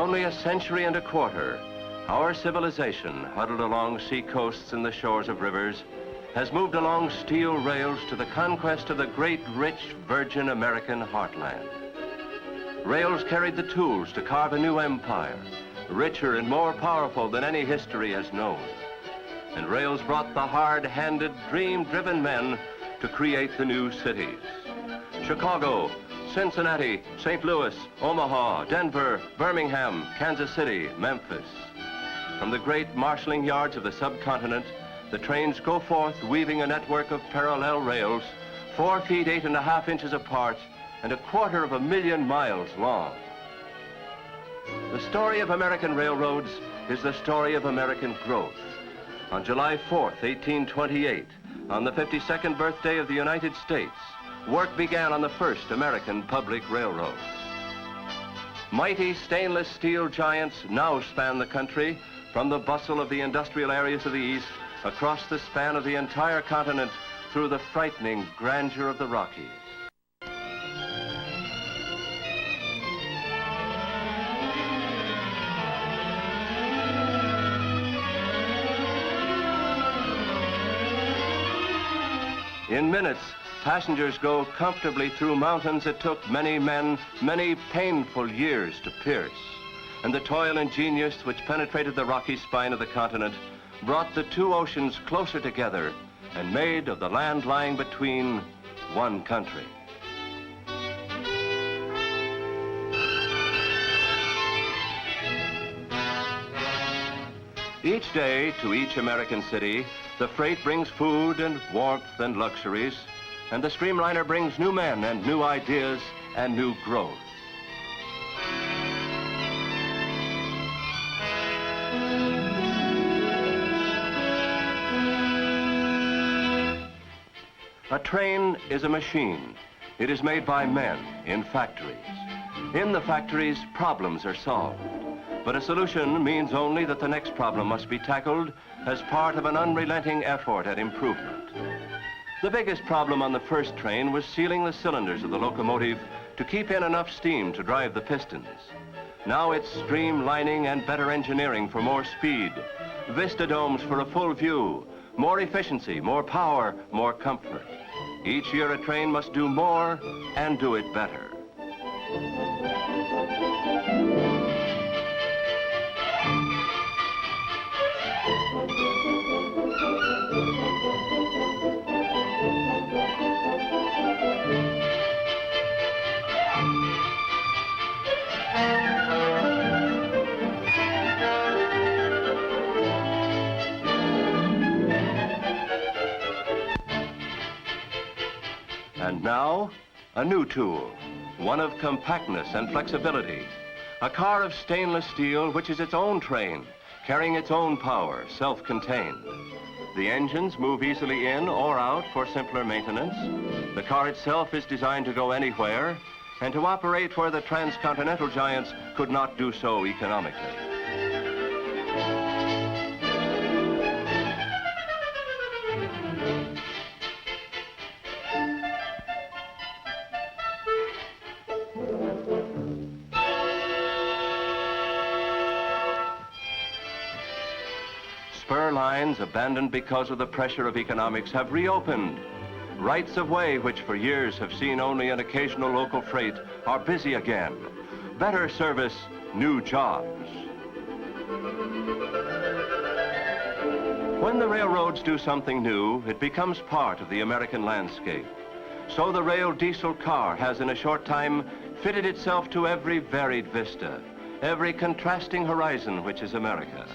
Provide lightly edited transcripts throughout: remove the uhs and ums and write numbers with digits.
only a century and a quarter, our civilization, huddled along sea coasts and the shores of rivers, has moved along steel rails to the conquest of the great, rich, virgin American heartland. Rails carried the tools to carve a new empire, richer and more powerful than any history has known. And rails brought the hard-handed, dream-driven men to create the new cities. Chicago, Cincinnati, St. Louis, Omaha, Denver, Birmingham, Kansas City, Memphis. From the great marshalling yards of the subcontinent, the trains go forth weaving a network of parallel rails, 4 feet 8.5 inches apart and 250,000 miles long. The story of American railroads is the story of American growth. On July 4th, 1828, on the 52nd birthday of the United States, work began on the first American public railroad. Mighty stainless steel giants now span the country from the bustle of the industrial areas of the East across the span of the entire continent through the frightening grandeur of the Rockies. In minutes, passengers go comfortably through mountains it took many men, many painful years to pierce. And the toil and genius which penetrated the rocky spine of the continent brought the two oceans closer together and made of the land lying between one country. Each day, to each American city, the freight brings food and warmth and luxuries, and the streamliner brings new men and new ideas and new growth. A train is a machine. It is made by men in factories. In the factories, problems are solved. But a solution means only that the next problem must be tackled as part of an unrelenting effort at improvement. The biggest problem on the first train was sealing the cylinders of the locomotive to keep in enough steam to drive the pistons. Now it's streamlining and better engineering for more speed, vista domes for a full view, more efficiency, more power, more comfort. Each year a train must do more and do it better. And now, a new tool, one of compactness and flexibility. A car of stainless steel which is its own train, carrying its own power, self-contained. The engines move easily in or out for simpler maintenance. The car itself is designed to go anywhere and to operate where the transcontinental giants could not do so economically. Spur lines abandoned because of the pressure of economics have reopened. Rights of way, which for years have seen only an occasional local freight, are busy again. Better service, new jobs. When the railroads do something new, it becomes part of the American landscape. So the rail diesel car has in a short time fitted itself to every varied vista, every contrasting horizon which is America.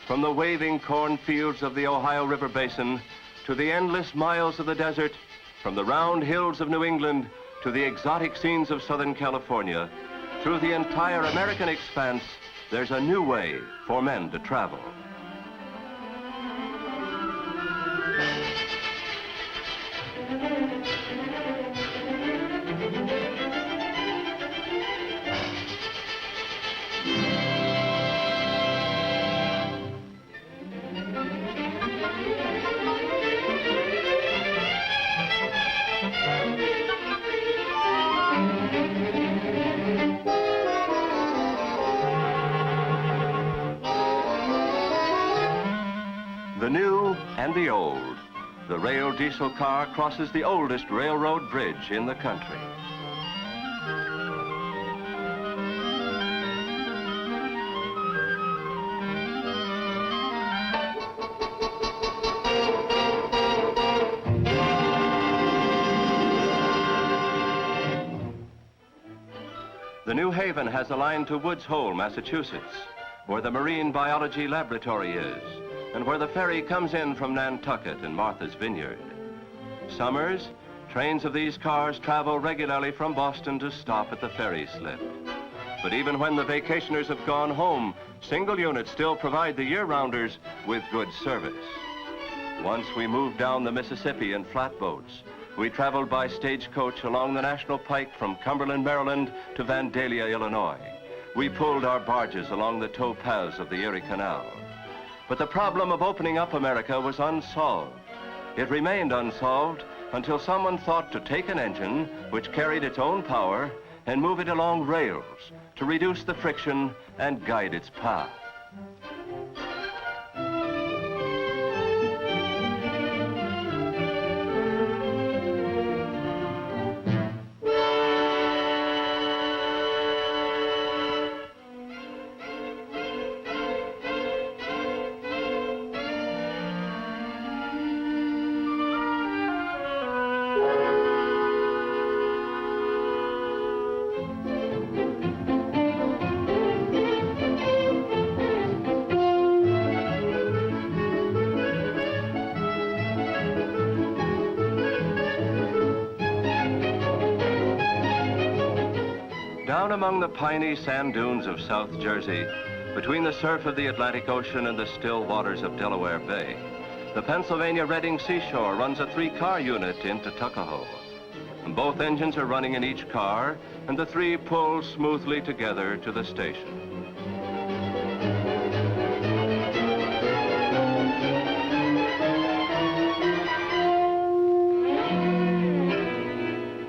From the waving cornfields of the Ohio River Basin to the endless miles of the desert, from the round hills of New England to the exotic scenes of Southern California, through the entire American expanse, there's a new way for men to travel. The new and the old. The rail diesel car crosses the oldest railroad bridge in the country. The New Haven has a line to Woods Hole, Massachusetts, where the Marine Biology Laboratory is, and where the ferry comes in from Nantucket and Martha's Vineyard. Summers, trains of these cars travel regularly from Boston to stop at the ferry slip. But even when the vacationers have gone home, single units still provide the year-rounders with good service. Once we moved down the Mississippi in flatboats. We traveled by stagecoach along the National Pike from Cumberland, Maryland to Vandalia, Illinois. We pulled our barges along the tow paths of the Erie Canal. But the problem of opening up America was unsolved. It remained unsolved until someone thought to take an engine which carried its own power and move it along rails to reduce the friction and guide its path. Down among the piney sand dunes of South Jersey, between the surf of the Atlantic Ocean and the still waters of Delaware Bay, the Pennsylvania Reading Seashore runs a 3-car unit into Tuckahoe. Both engines are running in each car, and the 3 pull smoothly together to the station.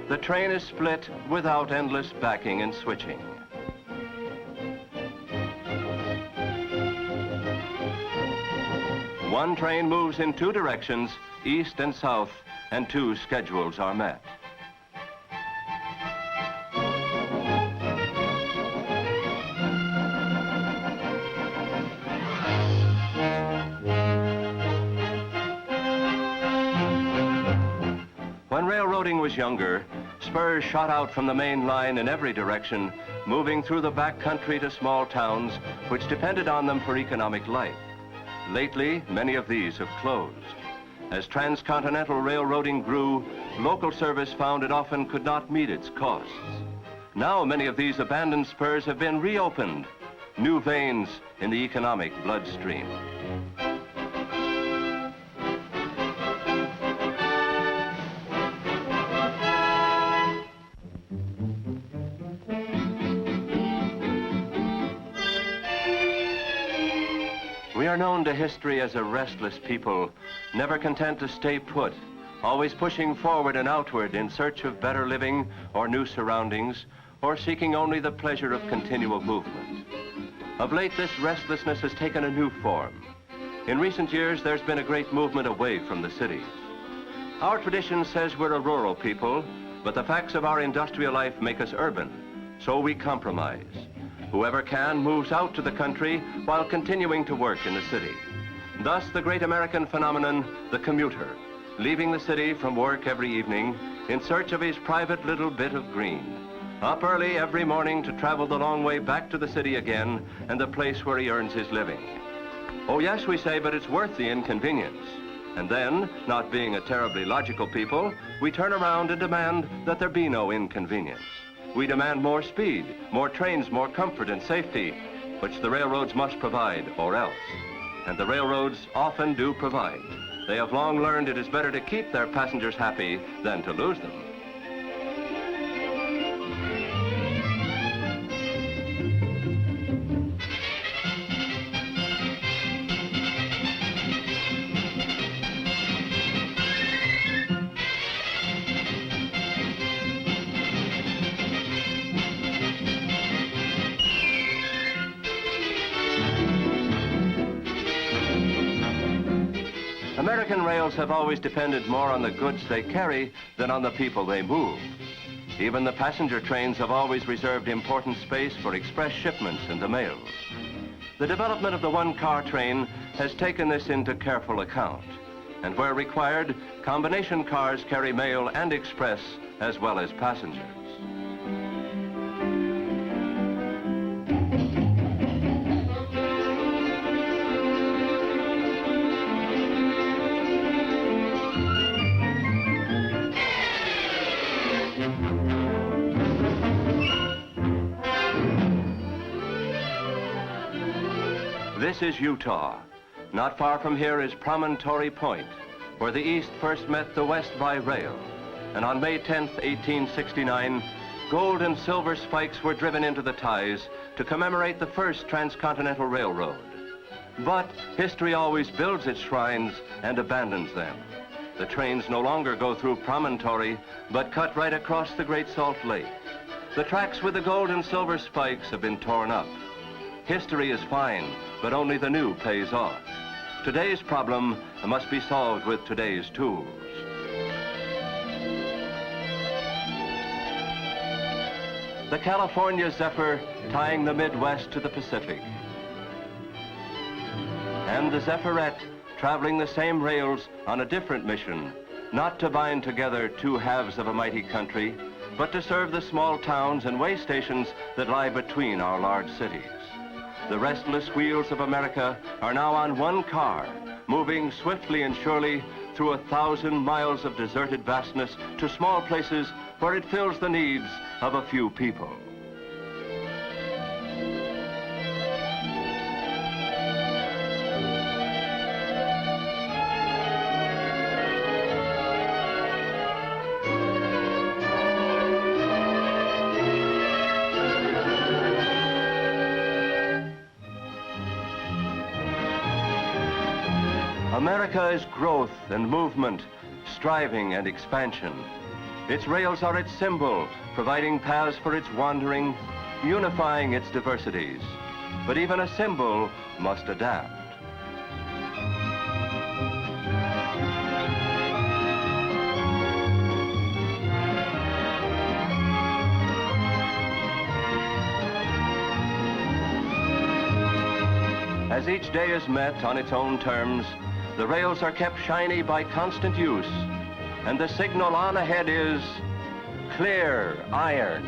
The train is split without endless backing and switching. One train moves in 2 directions, east and south, and 2 schedules are met. When railroading was younger, spurs shot out from the main line in every direction, moving through the back country to small towns which depended on them for economic life. Lately, many of these have closed. As transcontinental railroading grew, local service found it often could not meet its costs. Now many of these abandoned spurs have been reopened, new veins in the economic bloodstream. We are known to history as a restless people, never content to stay put, always pushing forward and outward in search of better living or new surroundings, or seeking only the pleasure of continual movement. Of late, this restlessness has taken a new form. In recent years, there's been a great movement away from the cities. Our tradition says we're a rural people, but the facts of our industrial life make us urban, so we compromise. Whoever can moves out to the country while continuing to work in the city. Thus, the great American phenomenon, the commuter, leaving the city from work every evening in search of his private little bit of green. Up early every morning to travel the long way back to the city again and the place where he earns his living. Oh yes, we say, but it's worth the inconvenience. And then, not being a terribly logical people, we turn around and demand that there be no inconvenience. We demand more speed, more trains, more comfort and safety, which the railroads must provide, or else. And the railroads often do provide. They have long learned it is better to keep their passengers happy than to lose them. American rails have always depended more on the goods they carry than on the people they move. Even the passenger trains have always reserved important space for express shipments and the mail. The development of the one-car train has taken this into careful account, and where required, combination cars carry mail and express as well as passengers. This is Utah. Not far from here is Promontory Point, where the East first met the West by rail. And on May 10th, 1869, gold and silver spikes were driven into the ties to commemorate the first transcontinental railroad. But history always builds its shrines and abandons them. The trains no longer go through Promontory, but cut right across the Great Salt Lake. The tracks with the gold and silver spikes have been torn up. History is fine, but only the new pays off. Today's problem must be solved with today's tools. The California Zephyr tying the Midwest to the Pacific. And the Zephyrette traveling the same rails on a different mission, not to bind together two halves of a mighty country, but to serve the small towns and way stations that lie between our large cities. The restless wheels of America are now on one car, moving swiftly and surely through 1,000 miles of deserted vastness to small places where it fills the needs of a few people. America is growth and movement, striving and expansion. Its rails are its symbol, providing paths for its wandering, unifying its diversities. But even a symbol must adapt. As each day is met on its own terms, the rails are kept shiny by constant use, and the signal on ahead is clear iron.